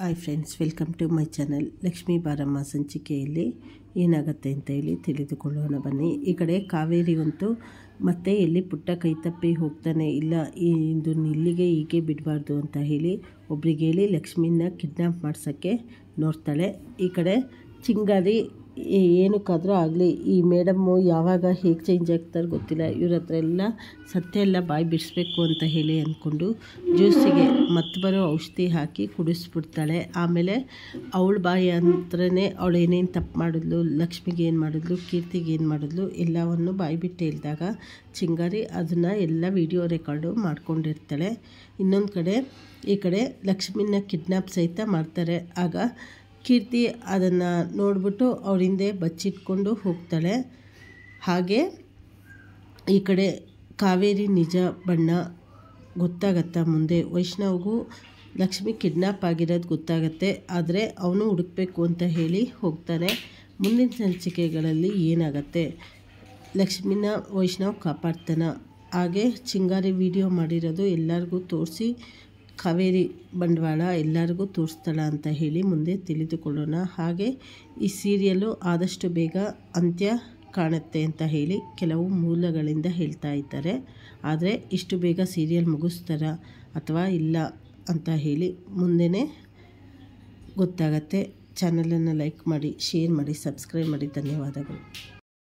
Hi friends, welcome to my channel. Lakshmi Baramma ಸಂಚಿಕೆಯಲ್ಲಿ ಏನಾಗುತ್ತೆ ಅಂತ ಹೇಳಿ ತಿಳಿದುಕೊಳ್ಳೋಣ ಬನ್ನಿ. ಈ ಕಡೆ ಕಾವೇರಿ ಅಂತೂ ಮತ್ತೆ ಎಲ್ಲಿ ಪುಟ್ಟ ಕೈ ತಪ್ಪಿ ಹೋಗ್ತಾನೆ ಇಲ್ಲ, ಇದು ಇಲ್ಲಿಗೆ ಹೀಗೆ ಬಿಡಬಾರ್ದು ಅಂತ ಹೇಳಿ ಒಬ್ರಿಗೆ ಹೇಳಿ ಲಕ್ಷ್ಮೀನ ಕಿಡ್ನಾಪ್ ಮಾಡ್ಸೋಕ್ಕೆ ನೋಡ್ತಾಳೆ. ಈ ಕಡೆ ಚಿಂಗಾರಿ ಏನಕ್ಕಾದರೂ ಆಗಲಿ ಈ ಮೇಡಮ್ಮು ಯಾವಾಗ ಹೇಗೆ ಚೇಂಜ್ ಆಗ್ತಾರೆ ಗೊತ್ತಿಲ್ಲ, ಇವ್ರ ಹತ್ರ ಎಲ್ಲ ಸತ್ಯ ಎಲ್ಲ ಬಾಯಿ ಬಿಡಿಸ್ಬೇಕು ಅಂತ ಹೇಳಿ ಅಂದ್ಕೊಂಡು ಜ್ಯೂಸಿಗೆ ಮತ್ತೆ ಬರೋ ಔಷಧಿ ಹಾಕಿ ಕುಡಿಸ್ಬಿಡ್ತಾಳೆ. ಆಮೇಲೆ ಅವಳ ಬಾಯಿ ಹತ್ರನೇ ಅವಳು ಏನೇನು ತಪ್ಪು ಮಾಡಿದ್ಲು, ಲಕ್ಷ್ಮಿಗೆ ಏನು ಮಾಡಿದ್ಲು, ಕೀರ್ತಿಗೆ ಏನು ಮಾಡಿದ್ಲು ಎಲ್ಲವನ್ನು ಬಾಯಿ ಬಿಟ್ಟು ಹೇಳಿದಾಗ ಚಿಂಗಾರಿ ಅದನ್ನು ಎಲ್ಲ ವಿಡಿಯೋ ರೆಕಾರ್ಡು ಮಾಡ್ಕೊಂಡಿರ್ತಾಳೆ. ಇನ್ನೊಂದು ಕಡೆ ಈ ಕಡೆ ಲಕ್ಷ್ಮಿನ ಕಿಡ್ನಾಪ್ ಸಹಿತ ಮಾಡ್ತಾರೆ. ಆಗ ಕೀರ್ತಿ ಅದನ್ನು ನೋಡಿಬಿಟ್ಟು ಅವ್ರ ಹಿಂದೆ ಬಚ್ಚಿಟ್ಕೊಂಡು ಹೋಗ್ತಾಳೆ. ಹಾಗೆ ಈ ಕಡೆ ಕಾವೇರಿ ನಿಜ ಬಣ್ಣ ಗೊತ್ತಾಗತ್ತಾ ಮುಂದೆ ವೈಷ್ಣವ್ಗೂ ಲಕ್ಷ್ಮಿ ಕಿಡ್ನಾಪ್ ಆಗಿರೋದು ಗೊತ್ತಾಗತ್ತೆ. ಆದರೆ ಅವನು ಹುಡುಕಬೇಕು ಅಂತ ಹೇಳಿ ಹೋಗ್ತಾನೆ. ಮುಂದಿನ ಸಂಚಿಕೆಗಳಲ್ಲಿ ಏನಾಗತ್ತೆ, ಲಕ್ಷ್ಮಿನ ವೈಷ್ಣವ್ ಕಾಪಾಡ್ತಾನ, ಹಾಗೆ ಚಿಂಗಾರಿ ವಿಡಿಯೋ ಮಾಡಿರೋದು ಎಲ್ಲರಿಗೂ ತೋರಿಸಿ ಕಾವೇರಿ ಬಂಡವಾಳ ಎಲ್ಲರಿಗೂ ತೋರಿಸ್ತಾಳ ಅಂತ ಹೇಳಿ ಮುಂದೆ ತಿಳಿದುಕೊಳ್ಳೋಣ. ಹಾಗೆ ಈ ಸೀರಿಯಲ್ಲು ಆದಷ್ಟು ಬೇಗ ಅಂತ್ಯ ಕಾಣುತ್ತೆ ಅಂತ ಹೇಳಿ ಕೆಲವು ಮೂಲಗಳಿಂದ ಹೇಳ್ತಾ ಇದ್ದಾರೆ. ಆದರೆ ಇಷ್ಟು ಬೇಗ ಸೀರಿಯಲ್ ಮುಗಿಸ್ತಾರ ಅಥವಾ ಇಲ್ಲ ಅಂತ ಹೇಳಿ ಮುಂದೆನೇ ಗೊತ್ತಾಗತ್ತೆ. ಚಾನಲನ್ನು ಲೈಕ್ ಮಾಡಿ, ಶೇರ್ ಮಾಡಿ, ಸಬ್ಸ್ಕ್ರೈಬ್ ಮಾಡಿ. ಧನ್ಯವಾದಗಳು.